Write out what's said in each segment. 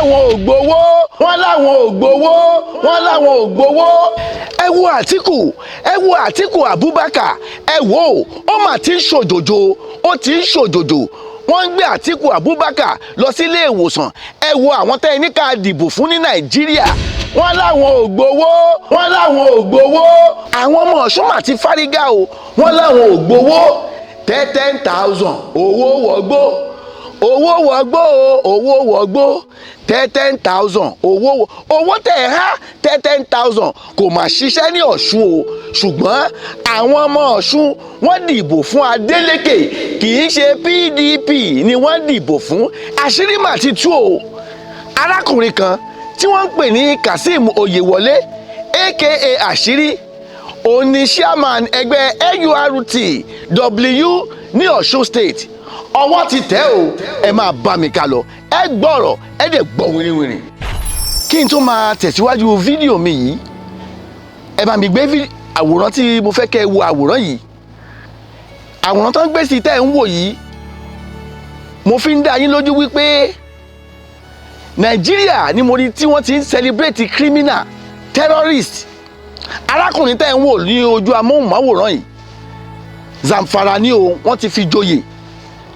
láwọn ò gbowó, wọ́n láwọn ò gbowó, wọ́n láwọn ò gbowó. Ẹ wo Atiku, ẹ wo Atiku Abubakar, ẹ wo ó mà ti ń ṣòjòjò, ó ti ń ṣòjòjò. Wọ́n ń gbé Atiku Abubakar lọ sí ilé ìwòsàn. Ẹ wo àwọn tẹ́ ẹ ní ká dìbò fún ní Nàìjíríà. Wọ́n láwọn ò gbowó, wọ́n láwọn ò gbowó. Àwọn ọmọ Ọ̀ṣun mà ti fárígá o, wọ́n láwọn ò gbowó. 10,000 owó wọgbó, owó wọgbó o, owó wọgbó. 10,000 owó tẹ̀ há 10,000 kò mà ṣiṣẹ́ ní Ọ̀ṣun o. Ṣùgbọ́n àwọn ọmọ Ọ̀ṣun wọ́n dìbò fún Adeleke, kì í ṣe PDP ni wọ́n dìbò fún. Àṣírí mà ti tú o. Arákùnrin kan tí wọ́n ń pè ní Kazeem Oyewole aka Àṣírí, òun ni chairman ẹgbẹ́ NURTW ní Ọ̀ṣun state. Ọwọ́ ti tẹ̀ o, ẹ máa bá mi ká lọ, ẹ gbọ́rọ̀ ẹ dẹ̀ gbọ́ wìrìwìrì. Kí n tó máa tẹ̀síwájú fídíò mi yìí, ẹ bá mi gbé àwòrán tí mo fẹ́ kẹ́ ẹ wo àwòrán yìí. Àwòrán tó ń gbé sí tẹ́ ẹ ń wò yìí, mo fi ń dá yín lójú wípé Nàìjíríà ni mo rí tí wọ́n ti ń celebrate criminal terrorist. Arákùnrin tẹ́ ẹ ń wò ní ojú amóhùnmáwòrán yìí, Zamfara ni o, wọ́n ti fi joyè,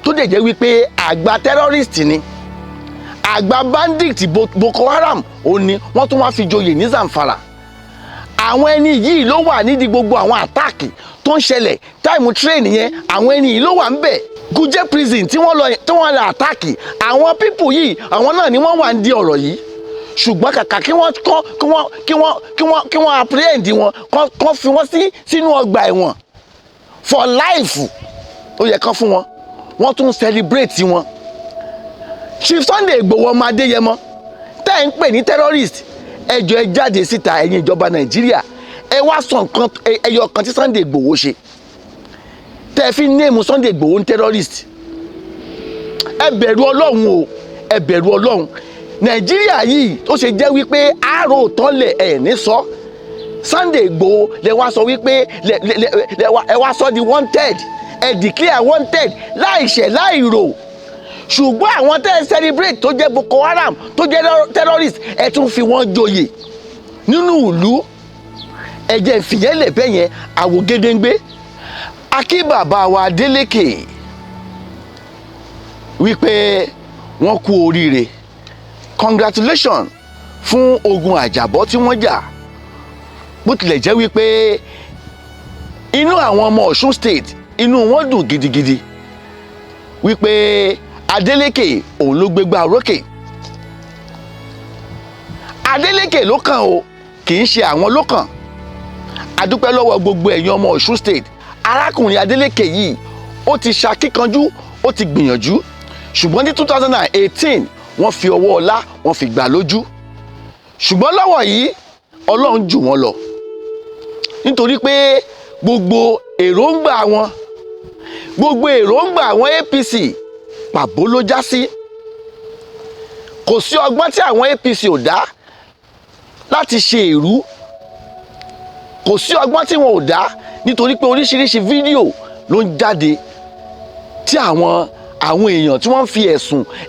tó dẹ̀ jẹ́ wípé àgbà terrorist ni, àgbà bandit Boko Haram òun ni wọ́n tún wá fi joyè ní Zamfara. Àwọn ẹni yìí ló wà nídìí gbogbo àwọn àtáàkì tó ń ṣẹlẹ̀ táìmù tírèènì yẹn, àwọn ẹni yìí ló wà ń bẹ̀. Kuje prison tí wọ́n lọ àtáàkì, àwọn pípù yìí àwọn náà ni wọ́n wà ń di ọ̀rọ̀ yìí. Ṣùgbọ́n kàkà kí wọ́n apprehend wọn, kán fi wọ́n sínú ọgbà ẹ̀wọ̀n for life, ó yẹ kán fún wọn. Wọ́n tún celebrate wọn. Chief Sunday Igboho ọmọ Adéyẹmọ tẹ́ ẹ̀ ń pè ní terrorist, ẹ jọ̀ọ́ ẹ jáde síta ẹ̀yin ìjọba Nàìjíríà, ẹ wá sọ nǹkan ẹyọ kan tí Sunday Igboho ṣe tẹ́ ẹ fi néèmù Sunday Igboho ní terrorist. Ẹ bẹ̀rù Ọlọ́run o, ẹ bẹ̀rù Ọlọ́run. Nàìjíríà yìí ó ṣe jẹ́ wípé àárò tọ́lẹ̀ ẹ̀ ní sọ. Sunday Igboho lẹ wá sọ wípé ẹ wá sọ di wanted, ẹ declare wanted láìṣẹ̀ láìrò. Ṣùgbọ́n àwọn tẹ́ ẹ celebrate tó jẹ́ Boko Haram, tó jẹ́ terrorist, ẹ tún fi wọ́n joyè nínú ìlú. Ẹ jẹ́ ìfìyẹ́lẹ̀ bẹ́ẹ̀ yẹn àwògedengbe. Akí bàbá wa Adeleke wípé wọ́n kú oríire, congratulations fún ogun àjàbọ́ tí wọ́n jà. Bó tilẹ̀ jẹ́ wípé inú àwọn ọmọ Ọ̀ṣun state inú wọn dùn gidigidi wípé Adeleke òun ló gbégbá orókè. Adeleke ló kàn o, kì í ṣe àwọn ló kàn. A dúpẹ́ lọ́wọ́ gbogbo ẹ̀yin ọmọ Ọ̀ṣun state. Arákùnrin Adeleke yìí ó ti ṣakíkanjú, ó ti gbìyànjú. Ṣùgbọ́n ní 2018 wọ́n fi ọwọ́ ọlá wọ́n fi gbà lójú. Ṣùgbọ́n lọ́wọ́ yìí Ọlọ́run jù wọ́n lọ. Nítorí pé gbogbo èròǹgbà àwọn APC pàbó ló já sí. Kò sí ọgbọ́n tí àwọn APC ò dá láti ṣe èrú. Kò sí ọgbọ́n tí wọn ò dá nítorí pé oríṣiríṣi fídíò ló ń jáde tí àwọn èèyàn tí wọ́n fi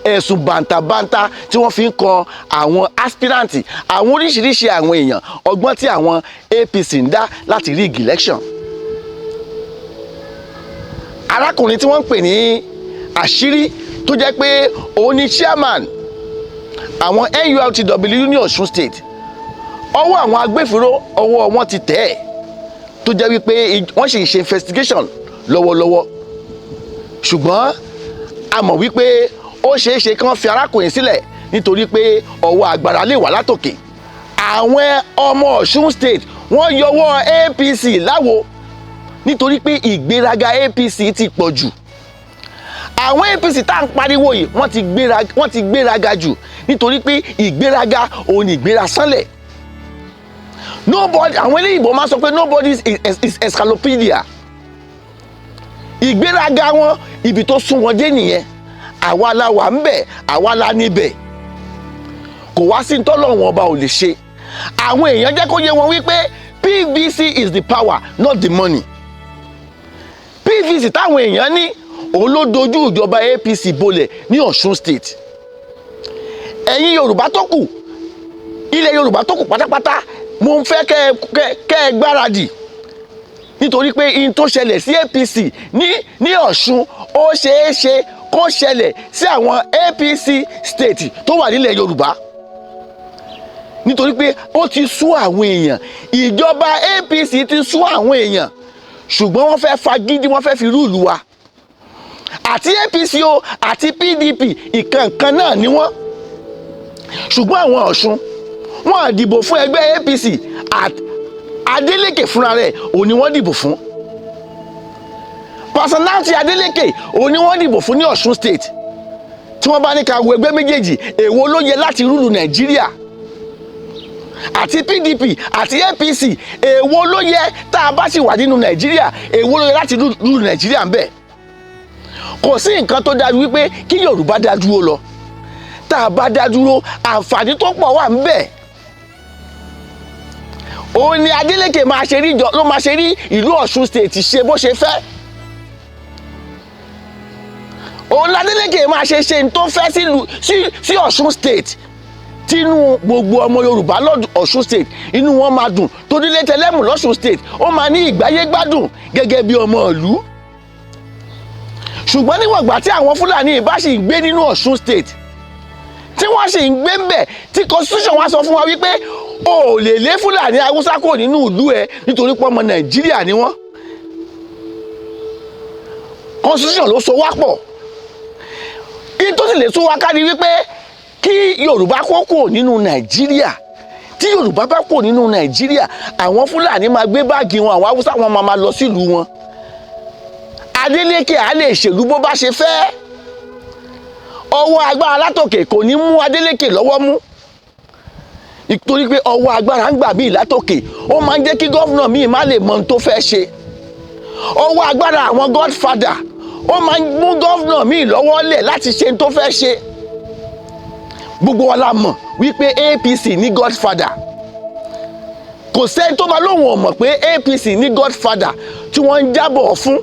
ẹ̀sùn bàǹtàbàǹtà tí wọ́n fi ń kan àwọn aspirant, àwọn oríṣiríṣi àwọn èèyàn, ọgbọ́n tí àwọn APC ń dá láti rig election. Arákùnrin tí wọ́n ń pè ní Àṣírí tó jẹ́ pé òun ni chairman àwọn NURTW ní Ọ̀ṣun state, ọwọ́ àwọn agbófinró ọwọ́ wọn ti tẹ̀ ẹ́, tó jẹ́ wípé wọ́n sì ń ṣe investigation lọ́wọ́lọ́wọ́. Ṣùgbọ́n a mọ̀ wípé ó ṣeéṣe kí wọ́n fi arákùnrin sílẹ̀ nítorí pé ọwọ́ agbára lè wà látòkè. Àwọn ọmọ Ọ̀ṣun state wọ́n yọwọ́ APC láwo nítorí pé ìgbéraga APC ti pọ̀ jù. Àwọn APC tá à ń pariwo yìí wọ́n ti gbéraga jù nítorí pé ìgbéraga òun ni ìgbéra sánlẹ̀. Nobody, àwọn eléyìnbó máa sọ pé nobody is encyclopedia. Ìgbéraga wọn ibi tó sún wọn dé nìyẹn. Àwa la wà ń bẹ̀, àwa la níbẹ̀. Kò wá sí ntọ́lọ́run ọba ò lè ṣe. Àwọn èèyàn jẹ́ kó yé wọn wípé PVC is the power, not the money. PVC táwọn èèyàn ní òun ló dojú ìjọba APC bolẹ̀ ní Ọ̀ṣun state. ẹ̀yin Yorùbá tó kù, ilẹ̀ Yorùbá tó kù pátápátá, mo ń fẹ́ kẹ́ ẹ gbáradì, nítorí pé in tó ṣẹlẹ̀ sí APC ní Ọ̀ṣun ó ṣeé ṣe kó ṣẹlẹ̀ sí àwọn APC state tó wà nílẹ̀ Yorùbá, nítorí pé ó ti sú àwọn èèyàn, ìjọba APC ti sú àwọn èèyàn, ṣùgbọ́n wọ́n fẹ́ fagídí, wọ́n fẹ́ fi rúùlù wa. Àti APC o àti PDP ìkankan náà ni wọ́n, ṣùgbọ́n àwọn Ọ̀ṣun wọ́n dìbò fún ẹgbẹ́ APC, Adeleke fúnra rẹ̀ òun ni wọ́n dìbò fún. Personality Adeleke òun ni wọ́n dìbò fún ní Ọ̀ṣun state. Tí wọ́n bá ní ká wo ẹgbẹ́ méjèèjì, èwo ló yẹ láti rúùlù Nàìjíríà? Àti PDP àti APC, èwo ló yẹ tá a bá sì wà nínú Nàìjíríà, èwo ló yẹ láti rúùlù Nàìjíríà ń bẹ̀? Kò sí nǹkan tó dájú wípé kí Yorùbá dá dúró lọ. Tá a bá dá dúró, àǹfààní tó pọ̀ wà ń bẹ̀. Òun ni Adeleke máa ṣe rí ìlú Ọ̀ṣun state ṣe bó ṣe fẹ́. Òun ni Adeleke máa ṣe ní tó fẹ́ sí Ọ̀ṣun state. Tínú gbogbo ọmọ Yorùbá lọ́dún Ọ̀ṣun state inú wọn máa dùn, tó dílé tẹlẹ́mù lọ́ṣun state ó máa ní ìgbáyé gbádùn gẹ́gẹ́ bí ọmọ ìlú. Ṣùgbọ́n níwọ̀n ìgbà tí àwọn Fúlàní bá sì ń gbé nínú Ọ̀ṣun state, tí wọ́n sì ń gbé ń bẹ̀, tí constitution wa sọ fún wa wípé o ò lè lé Fúlàní Haúsá kúrò nínú ìlú ẹ nítorí pé ọmọ Nàìjíríà ni wọ́n. Constitution ló so wá pọ̀. Kí tó sì lè so wá ká ni wípé kí Yorùbá kó kúrò nínú Nàìjíríà. Tí Yorùbá bá kúrò nínú Nàìjíríà, àwọn Fúlàní máa gbé báàgì wọn, àwọn Haúsá wọn máa lọ sílùú wọn. Adeleke á lè ṣèlú bó bá ṣe fẹ́. Ọwọ́ agbára látòkè kò ní mú Adeleke lọ́wọ́ mú, nítorí pé ọwọ́ agbára ń gbà míì látòkè ó máa ń jẹ́ kí gọ́fúnà míì má lè mọ ohun tó fẹ́ ṣe. Ọwọ́ agbára àwọn godfather ó máa ń mú gọ́fúnà míì lọ́wọ́ lẹ̀ láti ṣe ohun tó fẹ́ ṣe. Gbogbo wa la mọ̀ wípé APC ní godfather. Kò sẹ́ni tó máa lóhùn ọ̀mọ̀ pé APC ní godfather tí wọ́n ń jábọ̀ fún.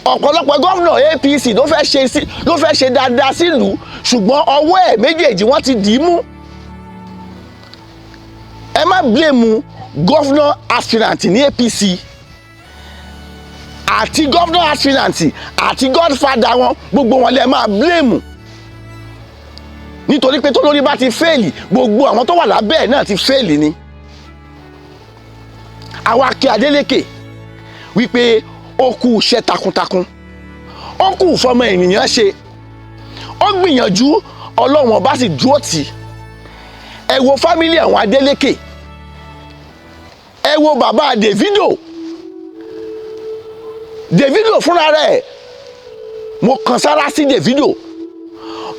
Ọ̀pọ̀lọpọ̀ gómìnà APC ló fẹ́ ṣe dáadáa sílùú, ṣùgbọ́n ọwọ́ ẹ̀ méjèèjì wọ́n ti dì í mú. Ẹ má blame gómìnà aspirant ní APC àti gómìnà aspirant àti godfather wọn, gbogbo wọn lẹ máa blame, nítorí pé tó lórí bá ti fẹ́ẹ̀lì, gbogbo àwọn tó wà lábẹ́ ẹ̀ náà ti fẹ́ẹ̀lì ni. Àwa kí Adeleke wípé ó kú iṣẹ́ takuntakun, ó kú fọmọ ènìyàn ṣe, ó gbìyànjú, Ọlọ́run ọba sì dúró tì. Ẹ wo fámílì àwọn Adeleke, ẹ wo bàbá Davido fúnra rẹ̀, mo kàn sára sí Davido,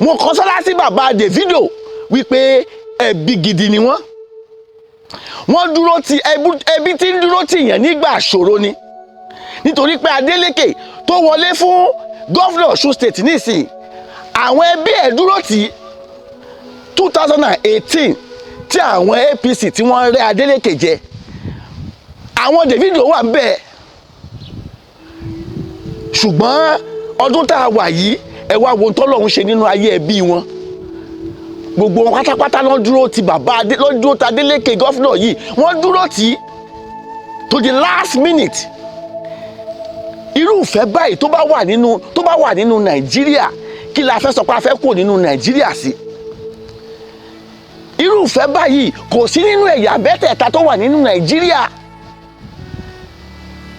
mo kàn sára sí bàbá Davido wípé ẹbí gidi ni wọ́n dúró ti ẹbí tí ń dúró tì yàn nígbà ṣòro ni. Nítorí pé Adeleke tó wọlé fún gọ́fúnà Ọ̀ṣun state nísìnyí, àwọn ẹbí ẹ̀ dúró tì 2018 tí àwọn APC tí wọ́n rẹ́ Adeleke jẹ, àwọn Davido wà ń bẹ̀. Ṣùgbọ́n ọdún tá a wà yìí, ẹ wá wo tọ́lọ́run ṣe nínú ayé ẹbí wọn. Gbogbo wọn pátápátá ló dúró ti ló dúró ti Adeleke gọ́fúnà yìí, wọ́n dúró tì to the last minute. Irúfẹ́ báyìí tó bá wà nínú Nàìjíríà, kí la fẹ́ sọ pé a fẹ́ kúrò nínú Nàìjíríà sí? Irúfẹ́ báyìí kò sí nínú ẹ̀yà mẹ́tẹ̀ẹ̀ta tó wà nínú Nàìjíríà.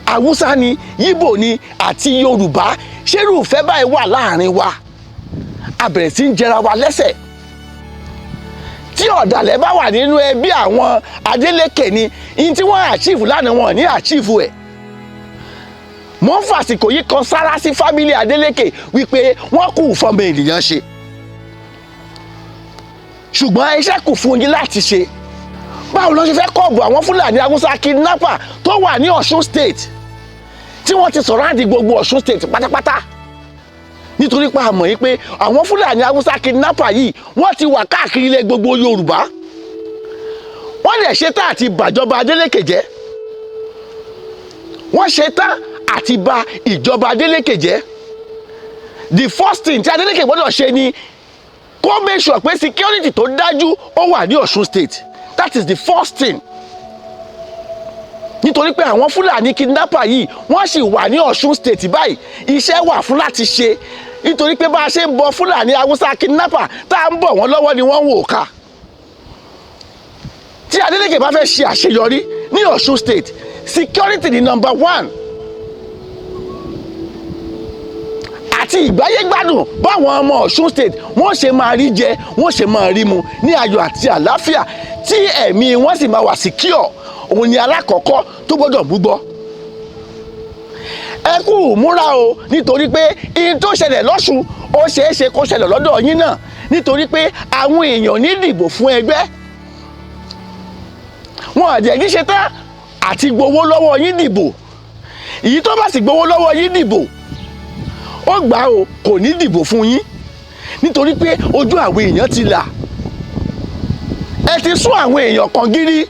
Haúsá ni, Yíbò ni àti Yorùbá. Ṣé irúfẹ́ báyìí wà láàrin wa? A bẹ̀rẹ̀ sí ń jẹra wa lẹ́sẹ̀. Tí ọ̀dàlẹ̀ bá wà nínú ẹbí àwọn Adeleke ni, in tí wọ́n achieve lánàá wọn ní achieve ẹ̀. Mo ń fàsìkò yìí kan sára sí fámílì Adeleke wípé wọ́n kù fọmọ ènìyàn ṣe, ṣùgbọ́n iṣẹ́ kù fún yín láti ṣe. Báwo ló ṣe fẹ́ kọ́ọ̀bù àwọn Fúlàní Haúsá kidnapper tó wà ní Ọ̀ṣun state, tí wọ́n ti surround gbogbo Ọ̀ṣun state pátápátá? Nítorí pé a mọ̀ yìí pé àwọn Fúlàní Haúsá kidnapper yìí wọ́n ti wà káàkiri ilẹ̀ gbogbo Yorùbá. Wọ́n lè ṣetán àti bàjọba Adeleke jẹ́. Wọ́n ṣetán àti bà ìjọba Adeleke jẹ́. The first thing tí Adeleke gbọ́dọ̀ ṣe ni kó make sure pé security tó dájú ó wà ní Ọ̀ṣun state. That is the first thing. Nítorí pé àwọn Fúlàní kidnapper yìí wọ́n sì wà ní Ọ̀ṣun state báyìí, iṣẹ́ wà fún láti ṣe. Nítorí pé bá a ṣe ń bọ Fúlàní Haúsá kidnapper tá à ń bọ̀ wọ́n lọ́wọ́ ni wọ́n ń wò ká. Tí Adeleke bá fẹ́ ṣe àṣeyọrí ní Ọ̀ṣun state, security ni number one. Àti ìgbáyégbádùn báwọn ọmọ Ọ̀ṣun state wọ́n ṣe máa rí jẹ, wọ́n ṣe máa rí mu ní ayọ̀ àti àlàáfíà tí ẹ̀mí wọ́n sì máa wà secure. Òun ni alákọ̀ọ́kọ́ tó gbọ́dọ̀ gbúgbọ́. Ẹ kú múra o, nítorí pé ihun tó ṣẹlẹ̀ lọ́ṣun ó ṣeé ṣe kó ṣẹlẹ̀ lọ́dọ̀ yín náà, nítorí pé àwọn èèyàn ní dìbò fún ẹgbẹ́. Wọn àjẹ́ ní ṣe tán àti gbowó lọ́wọ́ yín dìbò. Èyí tó bá sì gbowó lọ́wọ́ yín dìbò, ó gbà o kò ní dìbò fún yín, nítorí pé ojú àwọn èèyàn ti là. Ẹ ti sún àwọn èèyàn kan gírí.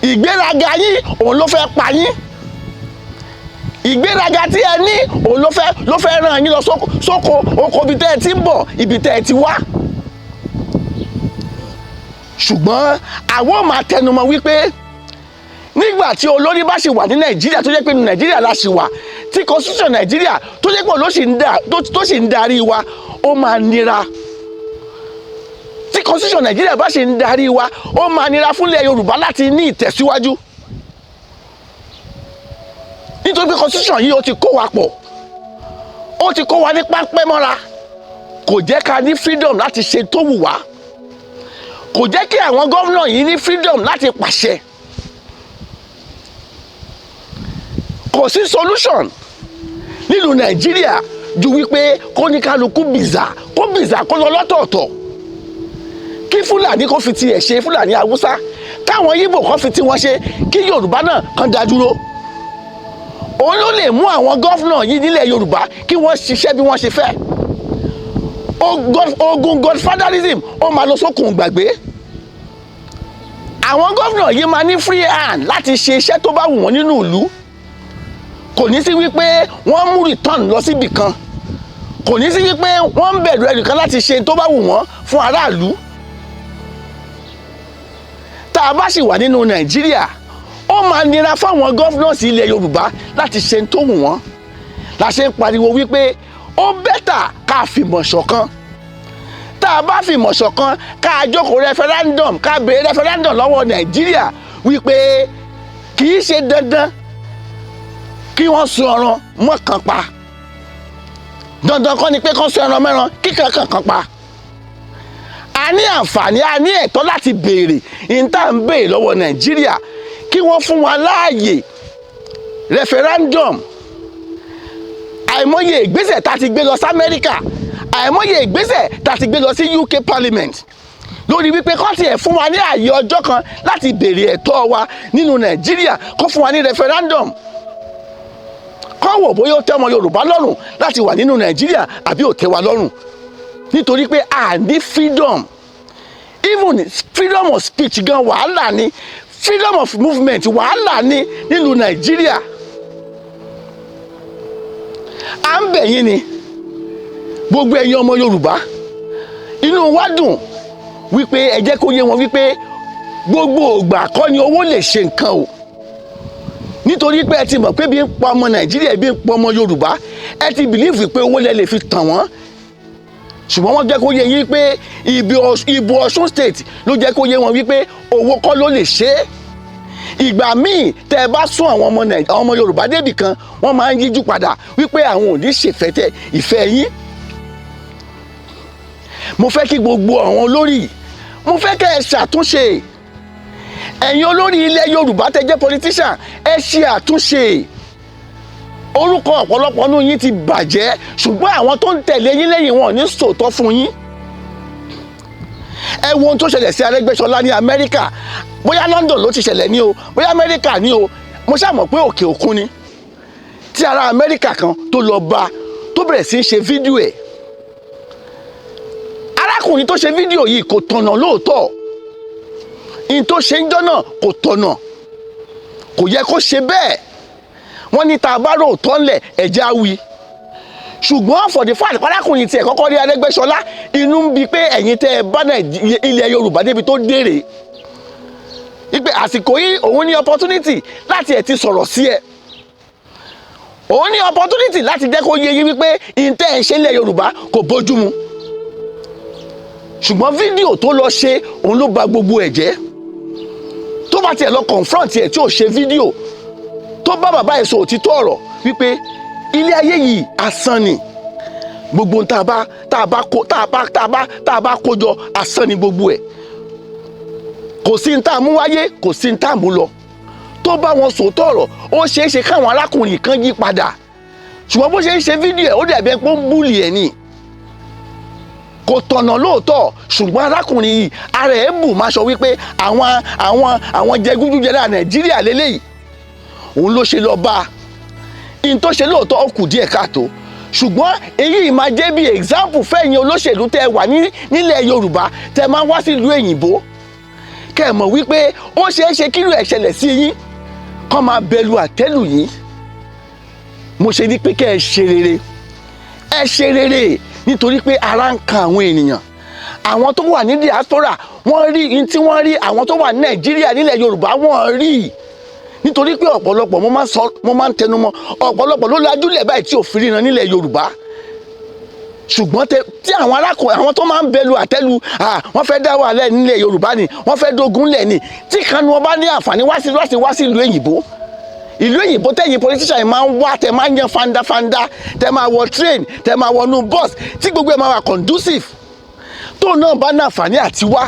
Ìgbéraga yín òun ló fẹ́ pa yín. Ìgbéraga tí ẹ ní òun ló fẹ́ ràn yín lọ sóko oko ibi tẹ́ ẹ ti ń bọ̀, ibi tẹ́ ẹ ti wá. Ṣùgbọ́n àwọn máa tẹnumọ́ wípé nígbà tí olórí bá ṣì wà ní Nàìjíríà, tó jẹ́ pé Nàìjíríà la ṣì wà, tí constitution Nàìjíríà tó jẹ́ pé tó ṣì ń darí wa, ó máa nira. Tí constitution Nàìjíríà bá ṣe ń darí wa, ó máa nira fúnlẹ̀ Yorùbá láti ní ìtẹ̀síwájú. Nítorí pé constitution yìí ó ti kó wa pọ̀, ó ti kó wa ní pápẹ́ mọ́ra, kò jẹ́ ká ní freedom láti ṣe tó wù wá, kò jẹ́ kí àwọn gómìnà yìí ní freedom láti pàṣẹ. Kò sí solution nílùú Nàìjíríà ju wípé kó ní kálukú bìzà kó lọ lọ́tọ̀ọ̀tọ̀. Kí Fúlàní kó fi tiẹ̀ ṣe Fúlàní Haúsá, káwọn Yíbò kó fi tiwọn ṣe, kí Yorùbá náà kàn dá dúró. Òun ló lè mú àwọn gọ́fúnà yìí nílẹ̀ Yorùbá kí wọ́n ṣiṣẹ́ bí wọ́n ṣe fẹ́. Ogun godfatherism ó máa lọ sókun gbàgbé. Àwọn gọ́fúnà yìí máa ní free hand láti ṣe iṣẹ́ tó bá wù wọ́n nínú ìlú. Kò ní sí wípé wọ́n mú return lọ síbì kan. Kò ní sí wípé wọ́n ń bẹ̀rù ẹnìkan láti ṣe tó bá wù wọ́n fún aráàlú. Tá a bá sì wà nínú Nàìjíríà, ó máa nira fáwọn governors ilẹ̀ Yorùbá láti ṣe tó wù wọ́n. La ṣe ń pariwo wípé ó bẹ́tà ká fìmọ̀ ṣọ̀kan. Tá a bá fìmọ̀ ṣọ̀kan, ká jókòó referendum, ká béèrè referendum lọ́wọ́ Nàìjíríà wípé kì í ṣe dandan kí wọ́n sun ẹran mọ́kàn pa. Dandan kọ́ ni pé kán sun ẹran mẹ́ran kíkan kankan pa. A ní àǹfààní, a ní ẹ̀tọ́ láti béèrè ìta ń béèrè lọ́wọ́ Nàìjíríà kí wọ́n fún wa láàyè referendum. Àìmọye ìgbésẹ̀ tá ti gbé lọ sí Amẹ́ríkà, àìmọye ìgbésẹ̀ tá ti gbé lọ sí UK Parliament lórí wípé kán tiẹ̀ fún wa ní ààyè ọjọ́ kan láti béèrè ẹ̀tọ́ wa nínú Nàìjíríà, kán fún wa ní referendum. Kán wò bóyá ó tẹ́ ọmọ Yorùbá lọ́rùn láti wà nínú Nàìjíríà àbí ó tẹ́ wa lọ́rùn. Nítorí pé a ní freedom, even freedom of speech gan wàhálà ni, freedom of movement wàhálà ni nílùú Nàìjíríà. À ń bẹ̀ yín ni gbogbo ẹ̀yin ọmọ Yorùbá, inú wa dùn wípé ẹ jẹ́ kó yé wọn wípé gbogbo ìgbà kọ́ ni owó lè ṣe nǹkan o. Nítorí pé ẹ ti mọ̀ pé bí ń pa ọmọ Nàìjíríà, bí ń pa ọmọ Yorùbá, ẹ ti believe pé owó lẹ lè fi tàn wọ́n. Ṣùgbọ́n wọ́n jẹ́ kó yé yín pé ìbò Ọ̀ṣun state ló jẹ́ kó yé wọn wípé owó kọ́ ló lè ṣe é. Ìgbà míì tẹ́ ẹ bá sún àwọn ọmọ Yorùbá débì kan, wọ́n máa ń yíjú padà wípé àwọn ò ní ṣèfẹ́tẹ̀ ìfẹ́ yín. Mo fẹ́ kí gbogbo àwọn olórí, mo fẹ́ kẹ́ ẹ ṣàtúnṣe. Ẹ̀yin olórí ilẹ̀ Yorùbá tẹ́ jẹ́ politician, ẹ ṣe àtúnṣe. Orúkọ ọ̀pọ̀lọpọ̀ nínú yín ti bàjẹ́, ṣùgbọ́n àwọn tó ń tẹ̀lé yín lẹ́yìn wọn ò ní sòótọ́ fún yín. Ẹ wo ohun tó ṣẹlẹ̀ sí Arẹ́gbẹ́ṣọlá ní Amẹ́ríkà, bóyá London ló ti ṣẹlẹ̀ ní o, bóyá Amẹ́ríkà ní o, mo ṣáà mọ̀ pé òkè òkun ni. Tí ará Amẹ́ríkà kan tó lọ bá, tó bẹ̀rẹ̀ sí í ṣe fídíò ẹ̀. Arákùnrin tó ṣe fídíò yìí kò tọ̀nà lóòótọ́. In tó ṣe ń jọ́nà kò tọ̀nà, kò yẹ kó ṣe bẹ́ẹ̀. Wọ́n ní tá a bá rò tọ́ ńlẹ̀ ẹ̀jẹ̀ á wí. ṣùgbọ́n for the fact parákùnrin tiẹ̀ kọ́kọ́ rí Arẹ́gbẹ́ṣọlá inú ń bi pé ẹ̀yin tẹ́ ẹ bá ilẹ̀ Yorùbá débi tó dèrè wípé àsìkò yìí òun ní opportunity láti ẹ̀ ti sọ̀rọ̀ sí ẹ, òun ní opportunity láti jẹ́ kó yé yín wípé ìtẹ́ ẹ̀ ṣe ilẹ̀ Yorùbá kò bójú mu, ṣùgbọ́n fídíò tó lọ ṣe òun ló ba gbogbo ẹ̀ jẹ́. Tó bá tiẹ̀ lọ confront ẹ̀ tí ò ṣe fídíò tó bá bàbá ẹ̀ sọ òtítọ́ ọ̀rọ̀ wípé ilé ayé yìí asán ni, gbogbo tá a bá kó jọ asán ni gbogbo ẹ̀, kò sí ní tá a mú wáyé, kò sí ní tá a mú lọ. Tó bá wọn sòótọ́ ọ̀rọ̀ ó ṣeé ṣe káwọn arákùnrin kan yí padà, ṣùgbọ́n bó ṣe ń ṣe fídíò ẹ̀ ó dàbí ẹ pé ó ń búlì ẹ̀ ni, kò tọ̀nà lóòótọ́. Ṣùgbọ́n arákùnrin yìí ara ẹ̀ bù máa sọ wípé àwọn jẹgúdújẹrá Nàìjíríà lélẹ́yìí, òun ló ṣe lọ bá a. In tó ṣe lóòótọ́ ó kù díẹ̀ káàtó, ṣùgbọ́n èyí máa jẹ́ bí example fẹ́yìn olóṣèlú tẹ́ wà nílẹ̀ Yorùbá tẹ́ máa wá sílùú òyìnbó, kẹ́ ẹ̀ mọ̀ wípé ó ṣeé ṣe kílù ẹ̀ ṣẹlẹ̀ sí yín kọ́ máa bẹ̀lù àtẹ́lù yín. Mo ṣe ní pé kẹ́ ẹ ṣe rere, ẹ ṣe rere nítorí pé ara ń kan àwọn ènìyàn. Àwọn tó wà ní diaspora wọ́n rí in tí wọ́n rí, àwọn tó wà ní Nàìjíríà nílẹ̀ Yorùbá wọ́n rí, nítorí pé ọ̀pọ̀lọpọ̀ mo máa ń tẹnu mọ́, ọ̀pọ̀lọpọ̀ ló lajúlẹ̀ báyìí tí ò fi ríran nílẹ̀ Yorùbá. Ṣùgbọ́n tí àwọn arákùnrin àwọn tó máa ń bẹ̀lù àtẹ́lù wọ́n fẹ́ dá wàhálà nílẹ̀ Yorùbá ni, wọ́n fẹ́ dógun lẹ̀ ni, tí kanu wọn bá ní àǹfààní wá sí ìlú òyìnbó tẹ̀yìn politician máa ń wá, tẹ̀ máa ń yan fandafanda, tẹ̀ máa wọ train, tẹ̀ máa wọnú bus, tí gbogbo ẹ̀ máa wà conducive. Tó náà bá ní àǹfààní àti wá,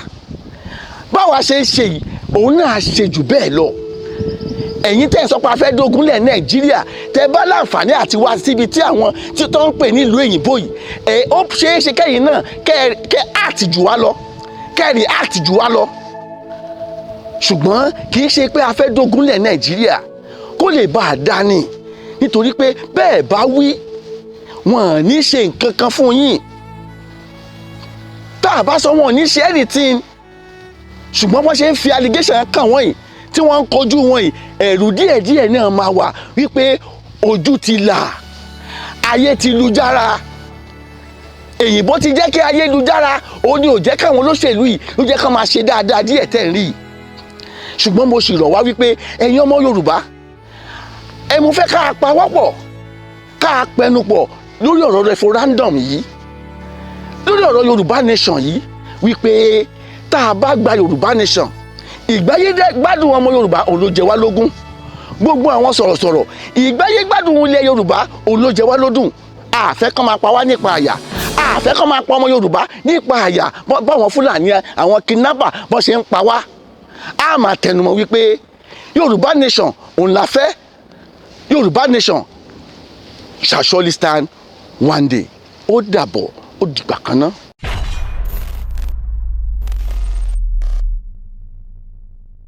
báwa ṣe ń ṣe yìí òun náà ṣe jù bẹ́ẹ̀ lọ. Ẹ̀yin tẹ́ ẹ sọ pé a fẹ́ dógun lẹ̀ Nàìjíríà, tẹ́ bá láǹfààní àti wá síbi tí àwọn tí tó ń pè ní ìlú òyìnbó yìí, ó ṣeé ṣe kẹ́yìn náà kẹ́ act jù wá lọ, kẹ́ react jù wá lọ. Ṣùgbọ́n kì í ṣe pé a fẹ́ dógun lẹ̀ Nàìjíríà kó lè bá a dání, nítorí pé bẹ́ẹ̀ bá wí wọn ò ní ṣe nǹkan kan fún yín. Tá a bá sọ wọn ò ní ṣe anything, ṣùgbọ́n wọ́n ṣe ń fi allegation kàn wọ́n yìí tí wọ́n ń kojú wọn yìí, ẹ̀rù díẹ̀díẹ̀ náà máa wà wípé ojú ti là, ayé ti lu jára. Èyìnbó ti jẹ́ kí ayé lu jára, ó ní ò jẹ́ káwọn olóṣèlú yìí ló jẹ́ ká máa ṣe dáadáa díẹ̀ tẹ̀ ń rí. Ṣùgbọ́n mo sì rọ̀ wá wípé ẹ̀yin ọmọ Yorùbá, mo fẹ́ ká pawọ́pọ̀, ká pẹnupọ̀ lórí ọ̀rọ̀ referendum yìí, lórí ọ̀rọ̀ Yorùbá nation yìí, wípé tá a bá gba Yorùbá nation, ìgbáyé gbádùn ọmọ Yorùbá òun ló jẹ wá lógún. Gbogbo àwọn sọ̀rọ̀sọ̀rọ̀ ìgbáyé gbádùn ilẹ̀ Yorùbá òun ló jẹ wá lódùn. A fẹ́ kán máa pa wá nípa àyà, a fẹ́ kán máa pa ọmọ Yorùbá nípa àyà báwọn Fúlàní àwọn kidnapper bọ́n ṣe ń pa wá. A máa tẹnumọ́ wípé Yorùbá nation òun la fẹ́. Yorùbá nation shall surely stand one day. Ó dàbọ̀, ó dìgbà kan náà.